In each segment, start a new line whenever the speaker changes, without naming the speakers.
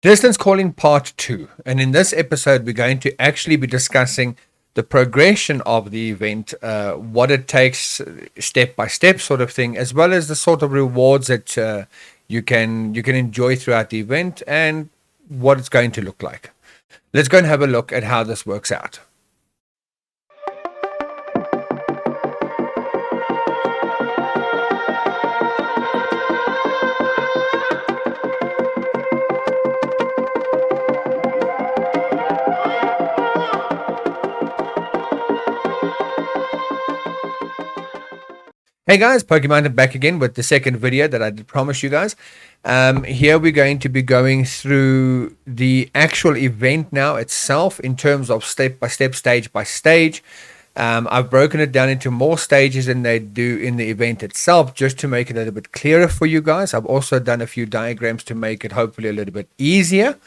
Distance Calling Part 2. And in this episode, we're going to actually be discussing the progression of the event, what it takes step by step sort of thing, as well as the sort of rewards that you can enjoy throughout the event and what it's going to look like. Let's go and have a look at how this works out. Hey guys, Pokemon back again with the second video that I did promise you guys. Here we're going to be going through the actual event now itself in terms of step by step, stage by stage. I've broken it down into more stages than they do in the event itself, just to make it a little bit clearer for you guys. I've also done a few diagrams to make it hopefully a little bit easier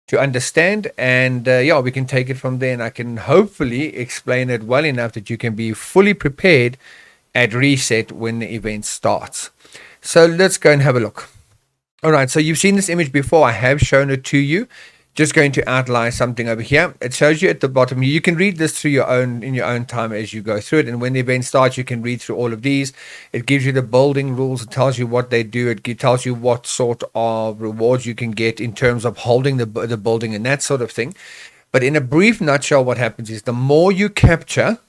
to understand, and yeah, we can take it from there, and I can hopefully explain it well enough that you can be fully prepared at reset when the event starts. So let's go and have a look. All right, so you've seen this image before. I have shown it to you. Just going to outline something over here. It shows you at the bottom. You can read this through in your own time as you go through it. And when the event starts, you can read through all of these. It gives you the building rules. It tells you what they do. It tells you what sort of rewards you can get in terms of holding the building and that sort of thing. But in a brief nutshell, what happens is the more you capture,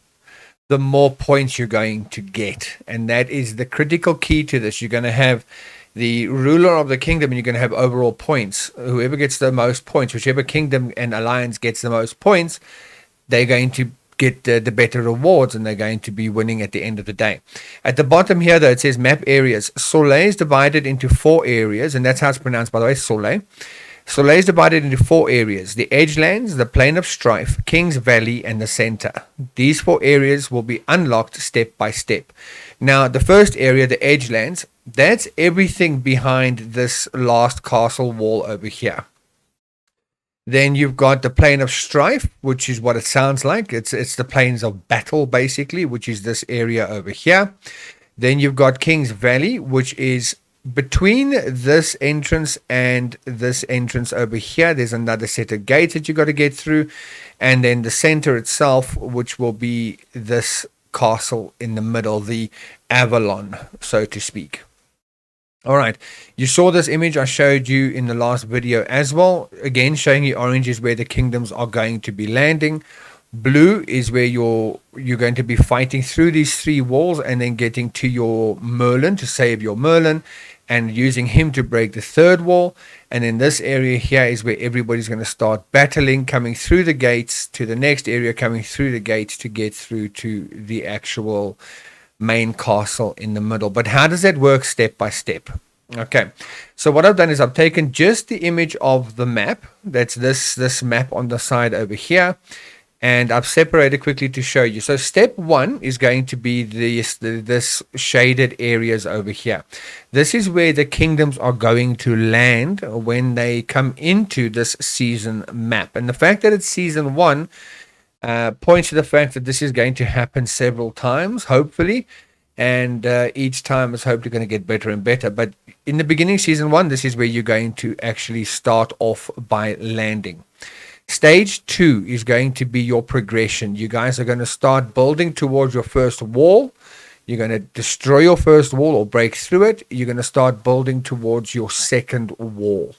the more points you're going to get. And that is the critical key to this. You're going to have the ruler of the kingdom, and you're going to have overall points. Whoever gets the most points, whichever kingdom and alliance gets the most points, they're going to get the better rewards, and they're going to be winning at the end of the day. At the bottom here, though, it says map areas. Soleil is divided into 4 areas, and that's how it's pronounced, by the way, Soleil. Soleil is divided into 4 areas: the Edgelands, the Plain of Strife, King's Valley, and the Center. These 4 areas will be unlocked step by step. Now, the first area, the Edgelands, that's everything behind this last castle wall over here. Then you've got the Plain of Strife, which is what it sounds like. It's the plains of battle, basically, which is this area over here. Then you've got King's Valley, which is between this entrance and this entrance over here. There's another set of gates that you got to get through, and then the center itself, which will be this castle in the middle, the Avalon, so to speak. All right, you saw this image I showed you in the last video as well. Again, showing you orange is where the kingdoms are going to be landing. Blue is where you're going to be fighting through these 3 walls and then getting to your Merlin to save your Merlin and using him to break the 3rd wall. And in this area here is where everybody's going to start battling, coming through the gates to the next area, coming through the gates to get through to the actual main castle in the middle. But how does that work step by step? Okay, so what I've done is I've taken just the image of the map. That's this map on the side over here, and I've separated quickly to show you. So step 1 is going to be this shaded areas over here. This is where the kingdoms are going to land when they come into this season map. And the fact that it's season 1 points to the fact that this is going to happen several times, hopefully. And each time is hopefully going to get better and better. But in the beginning, season 1, this is where you're going to actually start off by landing. Stage 2 is going to be your progression. You guys are going to start building towards your first wall. You're going to destroy your first wall or break through it. You're going to start building towards your second wall.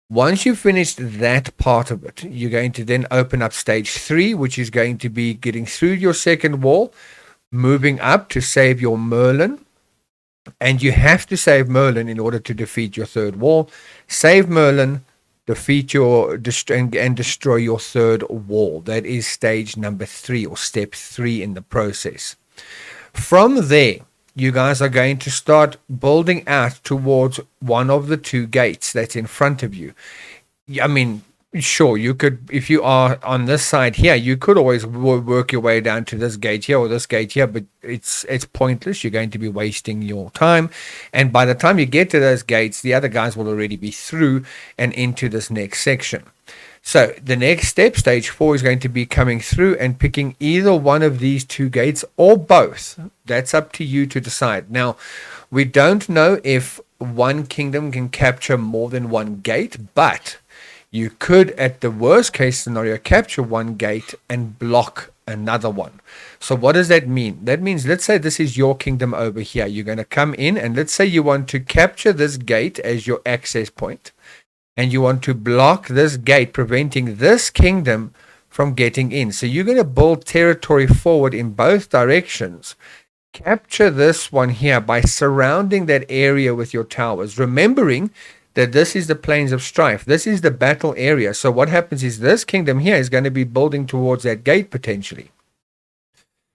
Once you've finished that part of it, you're going to then open up stage 3, which is going to be getting through your second wall, moving up to save your Merlin. And you have to save Merlin in order to defeat your 3rd wall. Save Merlin, defeat and destroy your 3rd wall. That is stage number 3, or step 3 in the process. From there, you guys are going to start building out towards one of the 2 gates that's in front of you. I mean, sure, you could, if you are on this side here, you could always work your way down to this gate here or this gate here, but it's pointless. You're going to be wasting your time, and by the time you get to those gates, the other guys will already be through and into this next section. So the next step, stage 4, is going to be coming through and picking either one of these 2 gates or both. That's up to you to decide. Now, we don't know if one kingdom can capture more than one gate, but You could, at the worst case scenario, capture one gate and block another one. So what does that mean? That means, let's say this is your kingdom over here. You're going to come in, and let's say you want to capture this gate as your access point, and you want to block this gate, preventing this kingdom from getting in. So you're going to build territory forward in both directions. Capture this one here by surrounding that area with your towers, remembering that this is the plains of strife. This is the battle area. So what happens is this kingdom here is going to be building towards that gate potentially.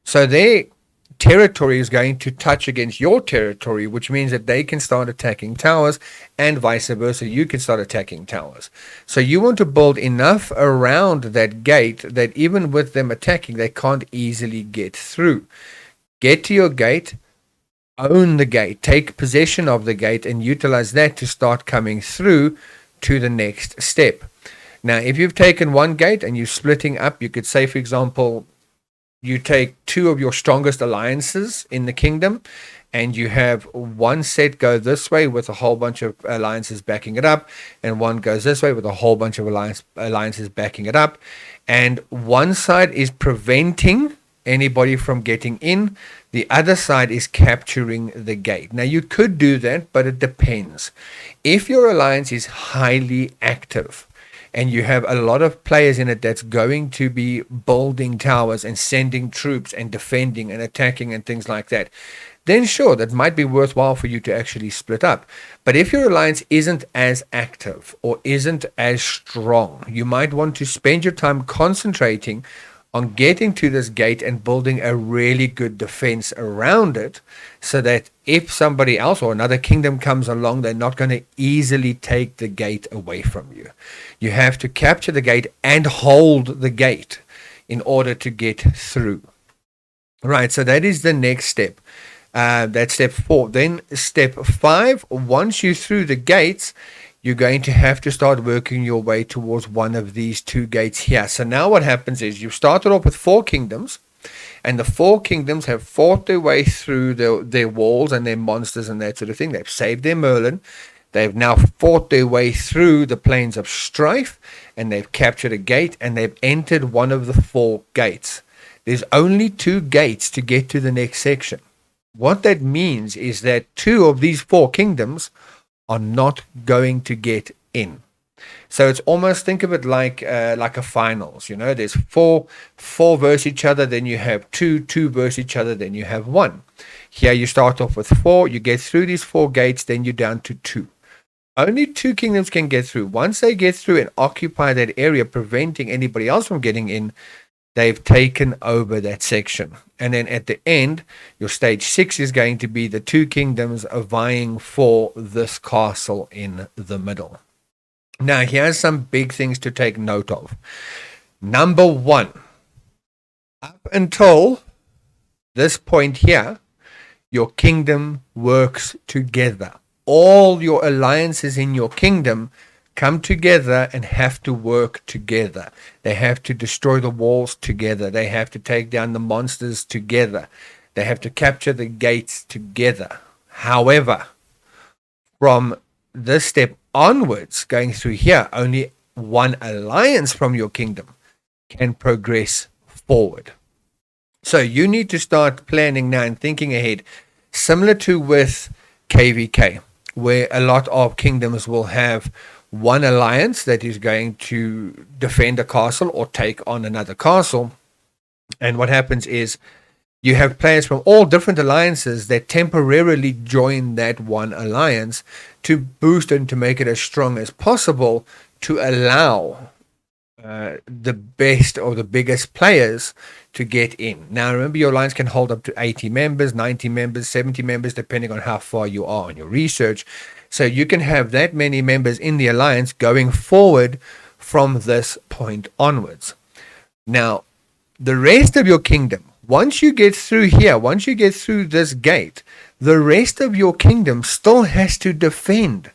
So their territory is going to touch against your territory, which means that they can start attacking towers, and vice versa. You can start attacking towers. So you want to build enough around that gate that even with them attacking, they can't easily get through. Get to your gate, own the gate, take possession of the gate, and utilize that to start coming through to the next step. Now, if you've taken one gate and you're splitting up, you could say, for example, you take two of your strongest alliances in the kingdom, and you have one set go this way with a whole bunch of alliances backing it up, and one goes this way with a whole bunch of alliances backing it up, and one side is preventing anybody from getting in, the other side is capturing the gate. Now you could do that, but it depends. If your alliance is highly active and you have a lot of players in it that's going to be building towers and sending troops and defending and attacking and things like that, then sure, that might be worthwhile for you to actually split up. But if your alliance isn't as active or isn't as strong, you might want to spend your time concentrating on getting to this gate and building a really good defense around it, so that if somebody else or another kingdom comes along, they're not going to easily take the gate away from you. You have to capture the gate and hold the gate in order to get through. Right, so that is the next step. That's step 4. Then step 5, once you're through the gates, you're going to have to start working your way towards one of these 2 gates here. So now what happens is you've started off with 4 kingdoms, and the 4 kingdoms have fought their way through their walls and their monsters and that sort of thing. They've saved their Merlin. They've now fought their way through the plains of strife, and they've captured a gate, and they've entered one of the 4 gates. There's only 2 gates to get to the next section. What that means is that 2 of these 4 kingdoms are not going to get in. So it's almost, think of it like a finals. You know, there's four versus each other, then you have two versus each other, then you have 1. Here you start off with 4, you get through these 4 gates, then you're down to 2. Only 2 kingdoms can get through. Once they get through and occupy that area, preventing anybody else from getting in, they've taken over that section. And then at the end, your stage 6 is going to be the 2 kingdoms vying for this castle in the middle. Now, here's some big things to take note of. Number 1, up until this point here, your kingdom works together. All your alliances in your kingdom come together and have to work together. They have to destroy the walls together. They have to take down the monsters together. They have to capture the gates together. However, from this step onwards, going through here, only one alliance from your kingdom can progress forward. So you need to start planning now and thinking ahead, similar to with KVK, where a lot of kingdoms will have one alliance that is going to defend a castle or take on another castle. And what happens is you have players from all different alliances that temporarily join that one alliance to boost and to make it as strong as possible, to allow the best or the biggest players to get in. Now remember, your alliance can hold up to 80 members, 90 members, 70 members, depending on how far you are on your research. So you can have that many members in the alliance going forward from this point onwards. Now, the rest of your kingdom, once you get through here, once you get through this gate, the rest of your kingdom still has to defend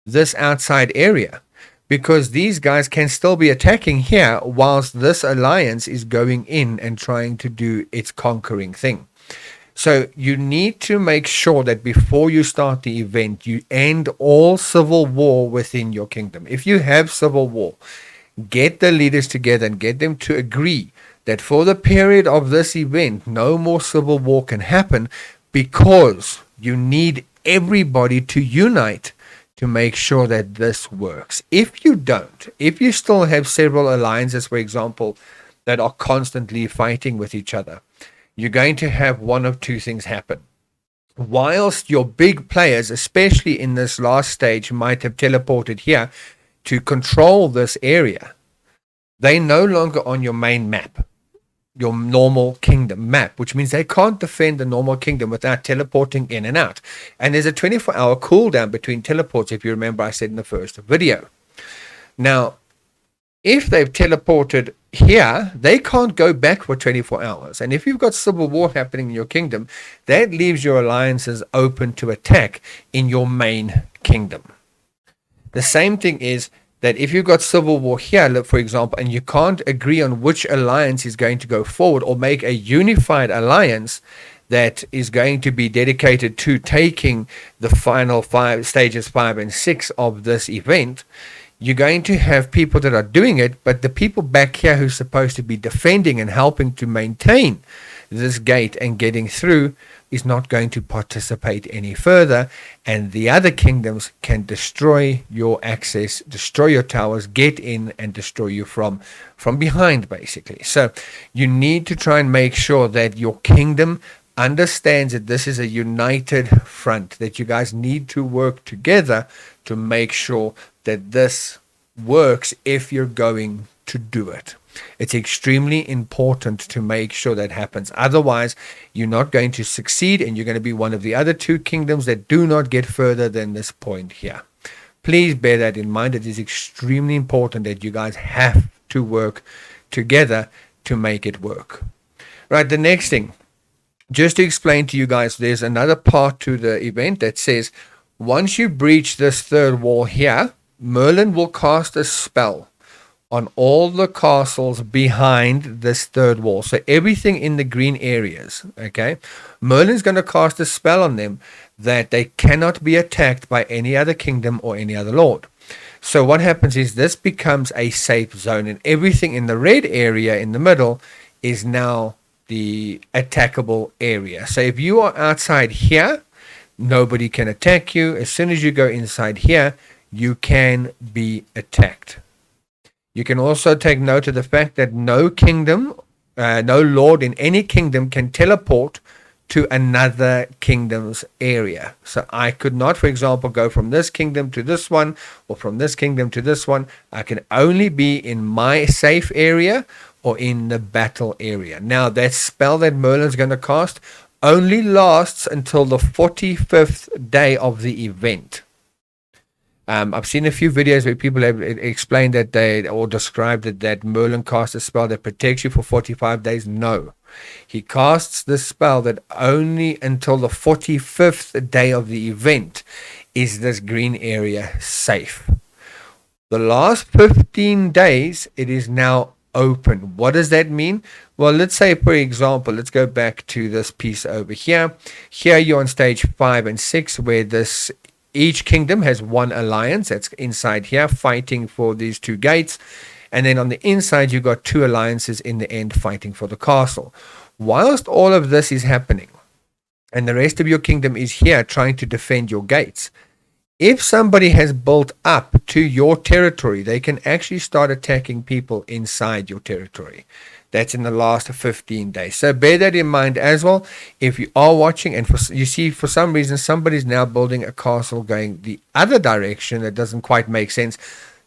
this outside area, because these guys can still be attacking here whilst this alliance is going in and trying to do its conquering thing. So you need to make sure that before you start the event, you end all civil war within your kingdom. If you have civil war, get the leaders together and get them to agree that for the period of this event, no more civil war can happen, because you need everybody to unite to make sure that this works. If you don't, if you still have several alliances, for example, that are constantly fighting with each other, you're going to have one of two things happen. Whilst your big players, especially in this last stage, might have teleported here to control this area, they're no longer on your main map, your normal kingdom map, which means they can't defend the normal kingdom without teleporting in and out. And there's a 24-hour cooldown between teleports, if you remember I said in the first video. Now, if they've teleported here, they can't go back for 24 hours. And if you've got civil war happening in your kingdom, that leaves your alliances open to attack in your main kingdom. The same thing is that if you've got civil war here, for example, and you can't agree on which alliance is going to go forward or make a unified alliance that is going to be dedicated to taking the final stages 5 and 6 of this event, you're going to have people that are doing it, but the people back here who's supposed to be defending and helping to maintain this gate and getting through is not going to participate any further, and the other kingdoms can destroy your access, destroy your towers, get in and destroy you from behind, basically. So you need to try and make sure that your kingdom understands that this is a united front, that you guys need to work together to make sure that this works if you're going to do it. It's extremely important to make sure that happens. Otherwise, you're not going to succeed, and you're going to be one of the other two kingdoms that do not get further than this point here. Please bear that in mind. It is extremely important that you guys have to work together to make it work. Right, the next thing, just to explain to you guys, there's another part to the event that says once you breach this third wall here, Merlin will cast a spell on all the castles behind this third wall. So everything in the green areas, okay? Merlin's going to cast a spell on them that they cannot be attacked by any other kingdom or any other lord. So what happens is this becomes a safe zone, and everything in the red area in the middle is now the attackable area. So if you are outside here, nobody can attack you. As soon as you go inside here, you can be attacked. You can also take note of the fact that no kingdom, no lord in any kingdom can teleport to another kingdom's area. So I could not, for example, go from this kingdom to this one or from this kingdom to this one. I can only be in my safe area or in the battle area. Now, that spell that Merlin's going to cast only lasts until the 45th day of the event. I've seen a few videos where people have explained that or described it, that Merlin casts a spell that protects you for 45 days. No. He casts the spell that only until the 45th day of the event is this green area safe. The last 15 days, it is now open. What does that mean? Well, let's say, for example, let's go back to this piece over here. Here you're on stage 5 and 6, where each kingdom has one alliance that's inside here fighting for these two gates. And then on the inside, you've got two alliances in the end fighting for the castle. Whilst all of this is happening, and the rest of your kingdom is here trying to defend your gates, if somebody has built up to your territory, they can actually start attacking people inside your territory. That's in the last 15 days. So bear that in mind as well. If you are watching and you see for some reason somebody's now building a castle going the other direction that doesn't quite make sense,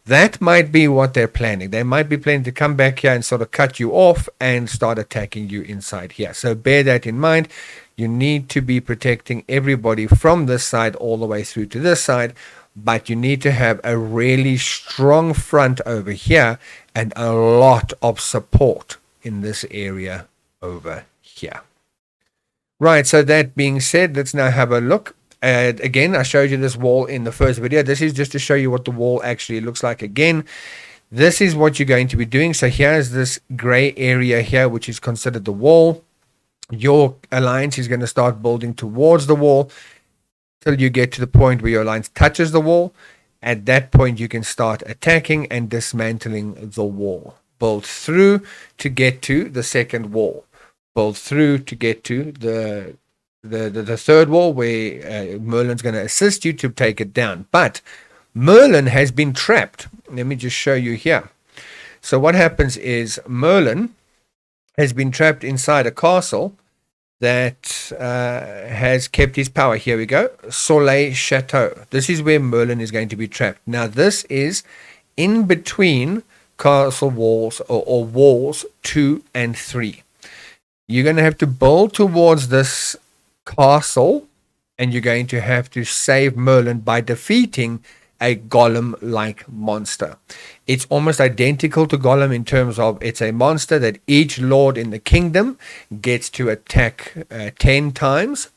that might be what they're planning. They might be planning to come back here and sort of cut you off and start attacking you inside here. So bear that in mind. You need to be protecting everybody from this side all the way through to this side, but you need to have a really strong front over here and a lot of support in this area over here. Right, so that being said, let's now have a look. Again, I showed you this wall in the first video. This is just to show you what the wall actually looks like again. This is what you're going to be doing. So here's this gray area here, which is considered the wall. your alliance is going to start building towards the wall till you get to the point where your alliance touches the wall. At that point, you can start attacking and dismantling the wall. Build through to get to the second wall. Build through to get to the third wall, where Merlin's going to assist you to take it down. But Merlin has been trapped. Let me just show you here. So what happens is Merlin has been trapped inside a castle that has kept his power. Here we go. Soleil Chateau. This is where Merlin is going to be trapped. Now, this is in between castle walls or walls 2 and 3. You're going to have to build towards this castle, and you're going to have to save Merlin by defeating a golem-like monster. It's almost identical to Golem in terms of it's a monster that each lord in the kingdom gets to attack 10 times.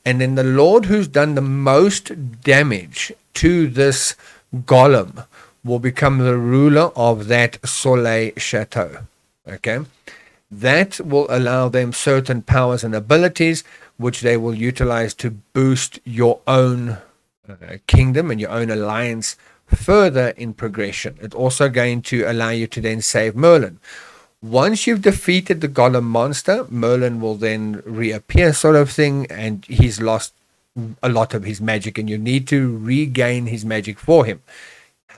And then the lord who's done the most damage to this golem will become the ruler of that Soleil Chateau. Okay? That will allow them certain powers and abilities which they will utilize to boost your own kingdom and your own alliance further in progression. It's also going to allow you to then save Merlin. Once you've defeated the golem monster, Merlin will then reappear, sort of thing, and he's lost a lot of his magic, and you need to regain his magic for him.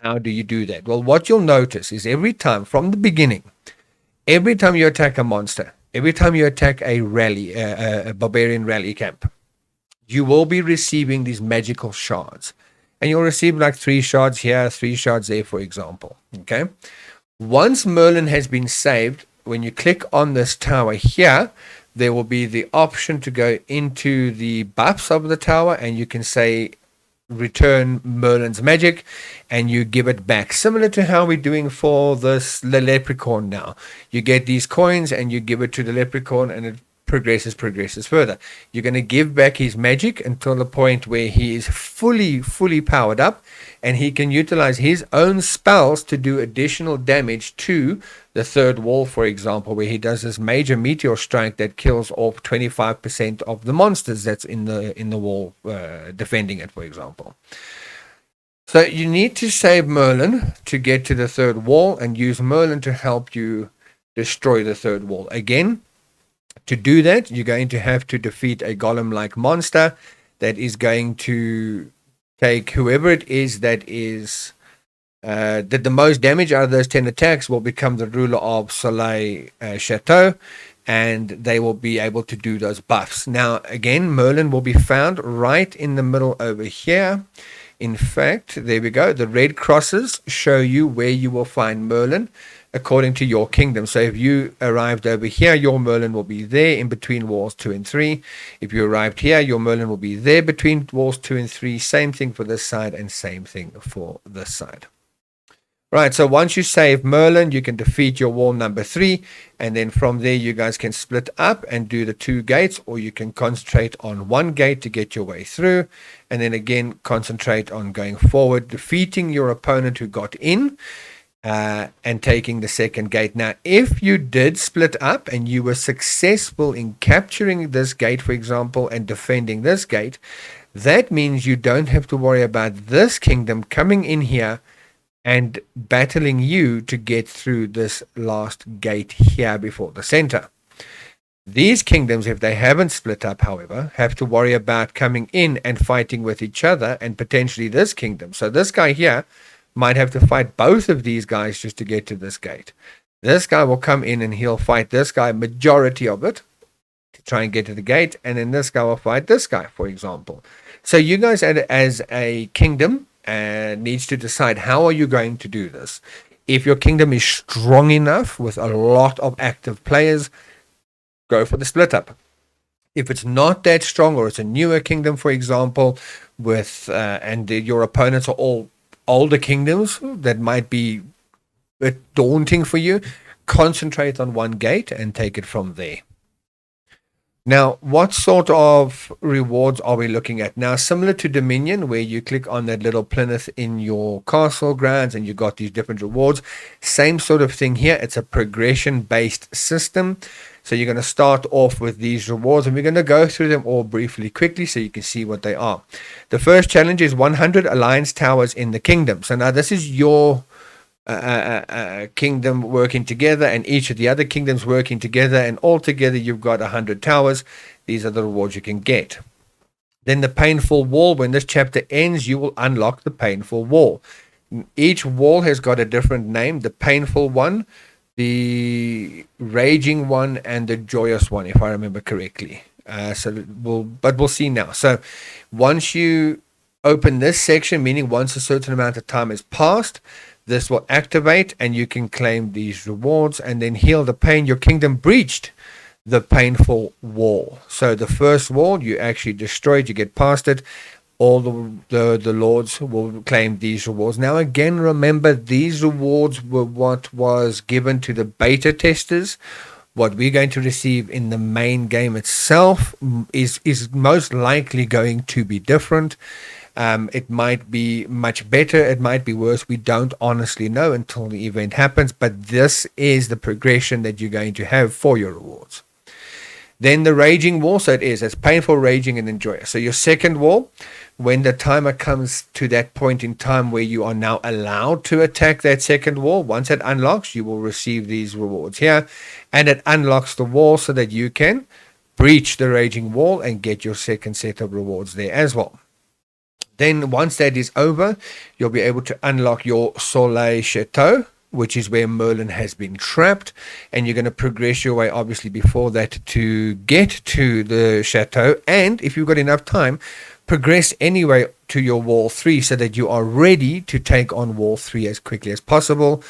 How do you do that? Well, what you'll notice is every time from the beginning, every time you attack a monster, every time you attack a rally, a barbarian rally camp, you will be receiving these magical shards. And you'll receive like 3 shards here, 3 shards there, for example. Okay. Once Merlin has been saved, when you click on this tower here, there will be the option to go into the buffs of the tower, and you can say return Merlin's magic, and you give it back, similar to how we're doing for this leprechaun now. You get these coins and you give it to the leprechaun, and it progresses further. You're going to give back his magic until the point where he is fully powered up, and he can utilize his own spells to do additional damage to the third wall, for example, where he does this major meteor strike that kills off 25% of the monsters that's in the wall defending it, for example. So you need to save Merlin to get to the third wall and use Merlin to help you destroy the third wall. Again, to do that, you're going to have to defeat a golem-like monster that is going to take whoever it is that is that the most damage out of those 10 attacks will become the ruler of Soleil Chateau, and they will be able to do those buffs. Now, again, Merlin will be found right in the middle over here. In fact, there we go. The red crosses show you where you will find Merlin according to your kingdom. So if you arrived over here, your Merlin will be there in between walls 2 and 3. If you arrived here, your Merlin will be there between walls 2 and 3. Same thing for this side and same thing for this side. Right, so once you save Merlin, you can defeat your wall number 3, and then from there you guys can split up and do the 2 gates, or you can concentrate on 1 gate to get your way through, and then again concentrate on going forward, defeating your opponent who got in, and taking the second gate. Now, if you did split up and you were successful in capturing this gate, for example, and defending this gate, that means you don't have to worry about this kingdom coming in here and battling you to get through this last gate here before the center. These kingdoms, if they haven't split up, however, have to worry about coming in and fighting with each other and potentially this kingdom. So this guy here might have to fight both of these guys just to get to this gate. This guy will come in and he'll fight this guy, majority of it, to try and get to the gate, and then this guy will fight this guy, for example. So you guys as a kingdom needs to decide how are you going to do this. If your kingdom is strong enough with a lot of active players, go for the split up. If it's not that strong, or it's a newer kingdom, for example, with and your opponents are all older kingdoms, that might be a bit daunting for you, concentrate on 1 gate and take it from there. Now, what sort of rewards are we looking at? Now, similar to Dominion, where you click on that little plinth in your castle grounds and you got these different rewards, same sort of thing here. It's a progression-based system. So you're going to start off with these rewards, and we're going to go through them all briefly, quickly, so you can see what they are. The first challenge is 100 alliance towers in the kingdom. So now this is your kingdom working together, and each of the other kingdoms working together, and all together you've got 100 towers. These are the rewards you can get. Then the painful wall. When this chapter ends, you will unlock the painful wall. Each wall has got a different name: the painful one, the raging one, and the joyous one, if I remember correctly. We'll see now. So once you open this section, meaning once a certain amount of time has passed, this will activate and you can claim these rewards and then heal the pain. Your kingdom breached the painful wall. So the first wall you actually destroyed, you get past it, all the lords will claim these rewards. Now again, remember, these rewards were what was given to the beta testers. What we're going to receive in the main game itself is most likely going to be different. It might be much better, it might be worse. We don't honestly know until the event happens, but this is the progression that you're going to have for your rewards. Then the raging wall. So it's painful, raging, and then joyous. So your second wall, when the timer comes to that point in time where you are now allowed to attack that second wall, once it unlocks, you will receive these rewards here, and it unlocks the wall so that you can breach the raging wall and get your second set of rewards there as well. Then once that is over, you'll be able to unlock your Soleil Chateau, which is where Merlin has been trapped, and you're going to progress your way, obviously, before that to get to the chateau, and if you've got enough time, progress anyway to your wall 3 so that you are ready to take on wall 3 as quickly as possible.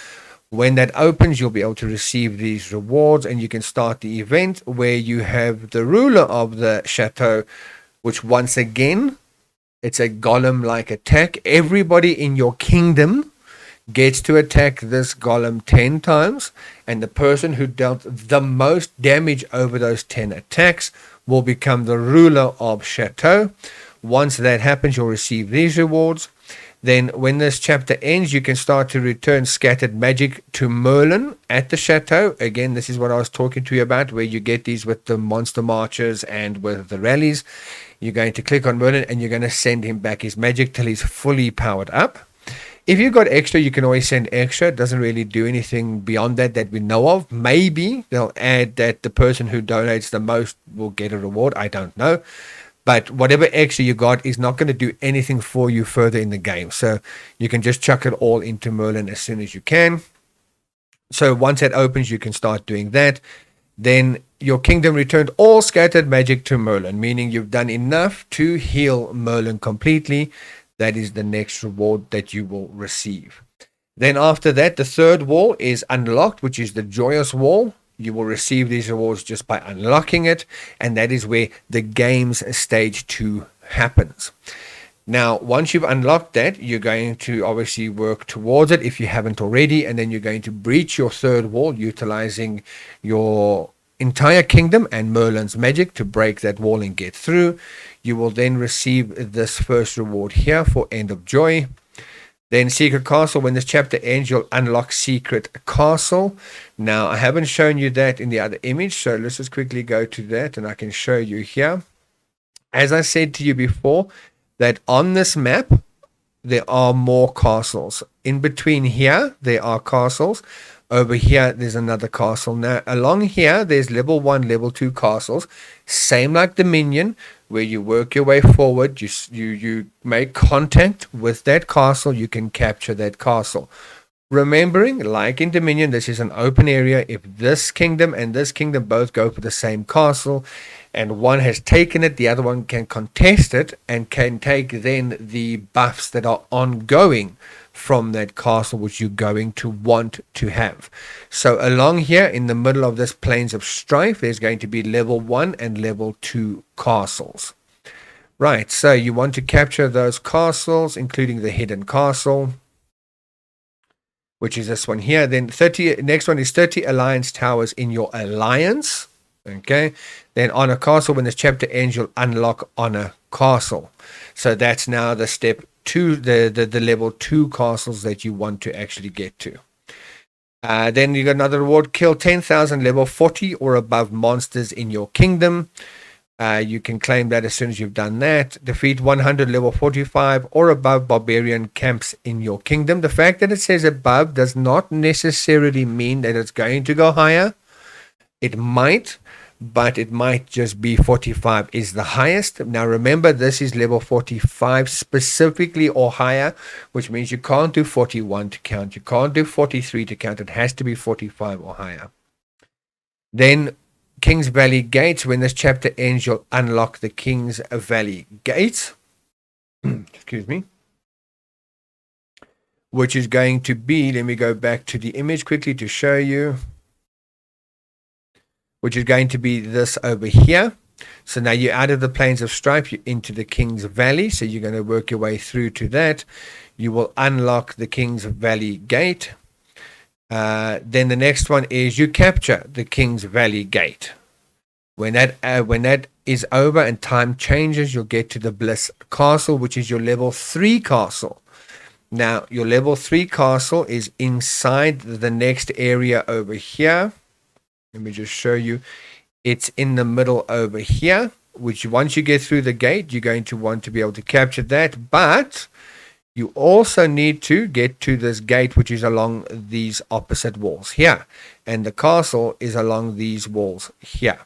When that opens, you'll be able to receive these rewards, and you can start the event where you have the ruler of the chateau, which once again, it's a golem-like attack. Everybody in your kingdom gets to attack this golem 10 times, and the person who dealt the most damage over those 10 attacks will become the ruler of Chateau. Once that happens, you'll receive these rewards. Then when this chapter ends, you can start to return scattered magic to Merlin at the Chateau. Again, this is what I was talking to you about, where you get these with the monster marches and with the rallies. You're going to click on Merlin and you're going to send him back his magic till he's fully powered up. If you've got extra, you can always send extra. It doesn't really do anything beyond that we know of. Maybe they'll add that the person who donates the most will get a reward. I don't know. But whatever extra you got is not going to do anything for you further in the game. So you can just chuck it all into Merlin as soon as you can. So once that opens, you can start doing that. Then your kingdom returned all scattered magic to Merlin, meaning you've done enough to heal Merlin completely. That is the next reward that you will receive. Then after that, the third wall is unlocked, which is the joyous wall. You will receive these rewards just by unlocking it, and that is where the game's stage 2 happens. Now, once you've unlocked that, you're going to obviously work towards it if you haven't already, and then you're going to breach your third wall utilizing your entire kingdom and Merlin's magic to break that wall and get through. You will then receive this first reward here for End of Joy. Then Secret Castle. When this chapter ends, you'll unlock Secret Castle. Now, I haven't shown you that in the other image, so let's just quickly go to that and I can show you here. As I said to you before, that on this map, there are more castles. In between here, there are castles. Over here, there's another castle. Now, along here, there's level 1, level 2 castles. Same like Dominion, where you work your way forward. You make contact with that castle. You can capture that castle. Remembering, like in Dominion, this is an open area. If this kingdom and this kingdom both go for the same castle, and one has taken it, the other one can contest it and can take then the buffs that are ongoing from that castle, which you're going to want to have. So along here in the middle of this Plains of Strife, there's going to be level 1 and level 2 castles. Right, so you want to capture those castles, including the hidden castle, which is this one here. Then next one is 30 alliance towers in your alliance. Okay, then Honor Castle. When this chapter ends, you'll unlock Honor Castle. So that's now the step 2, the level 2 castles that you want to actually get to. Then you got another reward: kill 10,000 level 40 or above monsters in your kingdom. You can claim that as soon as you've done that. Defeat 100 level 45 or above barbarian camps in your kingdom. The fact that it says above does not necessarily mean that it's going to go higher. It might, but it might just be 45 is the highest. Now remember, this is level 45 specifically or higher, which means you can't do 41 to count. You can't do 43 to count. It has to be 45 or higher. Then Kings Valley Gates. When this chapter ends, you'll unlock the Kings Valley Gates. Excuse me. Which is going to be, let me go back to the image quickly to show you. Which is going to be this over here. So now you're out of the Plains of Strife, you're into the Kings Valley. So you're going to work your way through to that. You will unlock the Kings Valley Gate. Then the next one is you capture the Kings Valley Gate. When that is over and time changes, you'll get to the Bliss Castle, which is your level 3 castle. Now, your level 3 castle is inside the next area over here. Let me just show you. It's in the middle over here, which once you get through the gate, you're going to want to be able to capture that. But you also need to get to this gate, which is along these opposite walls here. And the castle is along these walls here.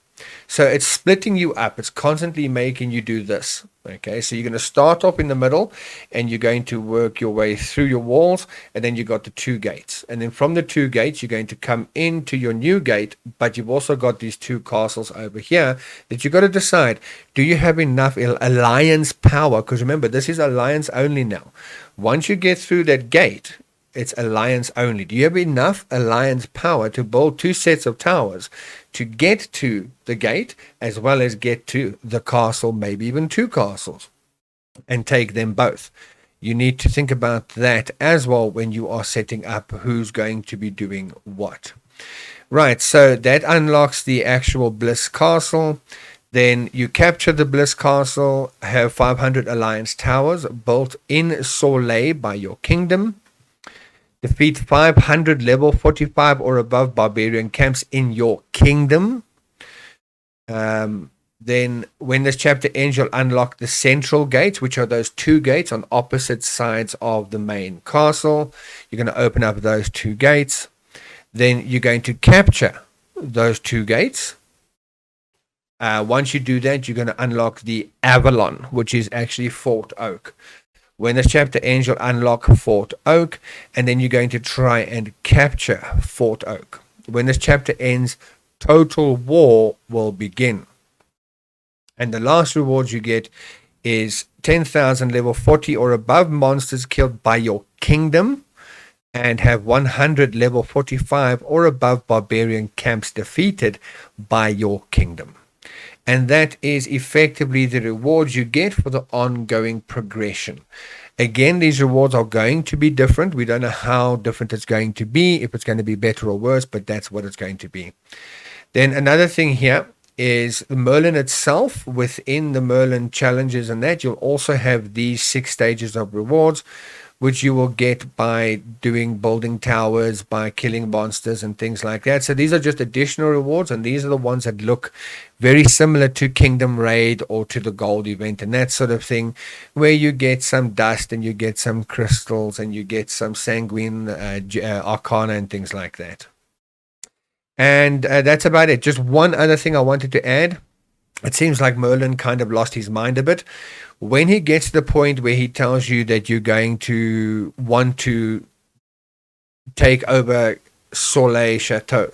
So it's splitting you up. It's constantly making you do this. Okay, so you're going to start off in the middle and you're going to work your way through your walls, and then you've got the 2 gates. And then from the 2 gates, you're going to come into your new gate, but you've also got these 2 castles over here that you've got to decide, do you have enough alliance power? Because remember, this is alliance only now. Once you get through that gate, it's alliance only. Do you have enough alliance power to build 2 sets of towers to get to the gate as well as get to the castle, maybe even 2 castles, and take them both? You need to think about that as well when you are setting up who's going to be doing what. Right, so that unlocks the actual Bliss Castle. Then you capture the Bliss Castle, have 500 alliance towers built in Soleil by your kingdom. Defeat 500 level 45 or above barbarian camps in your kingdom. Then when this chapter ends, you'll unlock the central gates, which are those 2 gates on opposite sides of the main castle. You're going to open up those 2 gates. Then you're going to capture those 2 gates. Once you do that, you're going to unlock the Avalon, which is actually Fort Oak. When this chapter ends, you'll unlock Fort Oak, and then you're going to try and capture Fort Oak. When this chapter ends, total war will begin. And the last reward you get is 10,000 level 40 or above monsters killed by your kingdom, and have 100 level 45 or above barbarian camps defeated by your kingdom. And that is effectively the rewards you get for the ongoing progression. Again, these rewards are going to be different. We don't know how different it's going to be, if it's going to be better or worse, but that's what it's going to be. Then another thing here is the Merlin itself. Within the Merlin challenges and that, you'll also have these 6 stages of rewards, which you will get by building towers, by killing monsters and things like that. So these are just additional rewards, and these are the ones that look very similar to Kingdom Raid or to the gold event and that sort of thing, where you get some dust and you get some crystals and you get some sanguine arcana and things like that. And that's about it. Just one other thing I wanted to add. It seems like Merlin kind of lost his mind a bit. When he gets to the point where he tells you that you're going to want to take over Soleil Chateau,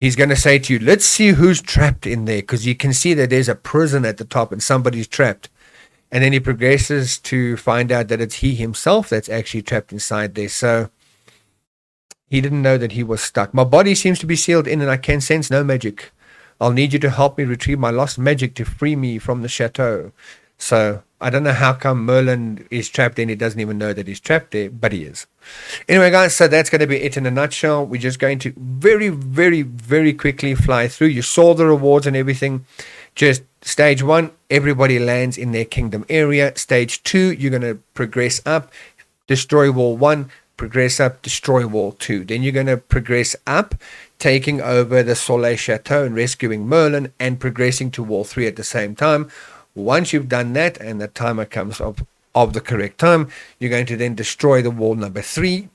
he's going to say to you, let's see who's trapped in there, because you can see that there's a prison at the top and somebody's trapped. And then he progresses to find out that it's he himself that's actually trapped inside there. So he didn't know that he was stuck. My body seems to be sealed in and I can sense no magic. I'll need you to help me retrieve my lost magic to free me from the chateau. So I don't know how come Merlin is trapped in. He doesn't even know that he's trapped there, but he is. Anyway, guys, so that's going to be it in a nutshell. We're just going to very, very, very quickly fly through. You saw the rewards and everything. Just stage 1, everybody lands in their kingdom area. Stage 2, you're going to progress up, destroy wall 1, progress up, destroy wall 2. Then you're going to progress up, taking over the Soleil Chateau and rescuing Merlin, and progressing to wall 3 at the same time. Once you've done that and the timer comes up of the correct time, you're going to then destroy the wall number 3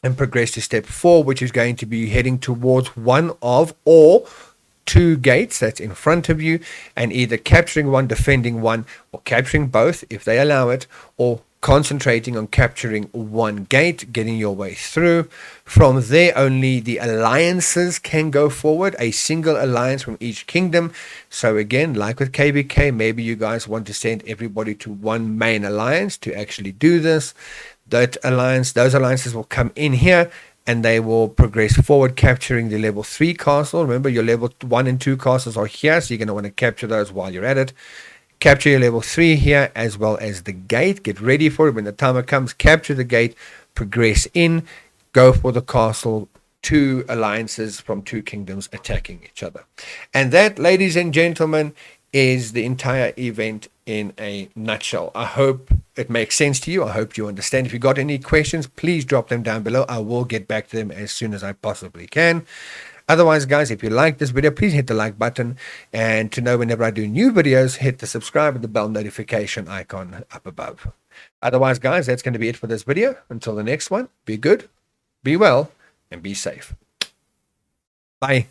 and progress to step 4, which is going to be heading towards one of or 2 gates that's in front of you, and either capturing one, defending one, or capturing both if they allow it, or concentrating on capturing one gate, getting your way through. From there, only the alliances can go forward, a single alliance from each kingdom. So again, like with KBK, maybe you guys want to send everybody to one main alliance to actually do this. Those alliances will come in here, and they will progress forward, capturing the level 3 castle. Remember, your level 1 and 2 castles are here, so you're going to want to capture those while you're at it. Capture your level 3 here, as well as the gate. Get ready for it. When the timer comes, capture the gate, progress in, go for the castle. 2 alliances from 2 kingdoms attacking each other. And that, ladies and gentlemen, is the entire event in a nutshell. I hope it makes sense to you. I hope you understand. If you got any questions, please drop them down below. I will get back to them as soon as I possibly can. Otherwise, guys, if you like this video, please hit the like button. And to know whenever I do new videos, hit the subscribe and the bell notification icon up above. Otherwise, guys, that's going to be it for this video. Until the next one, be good, be well, and be safe. Bye.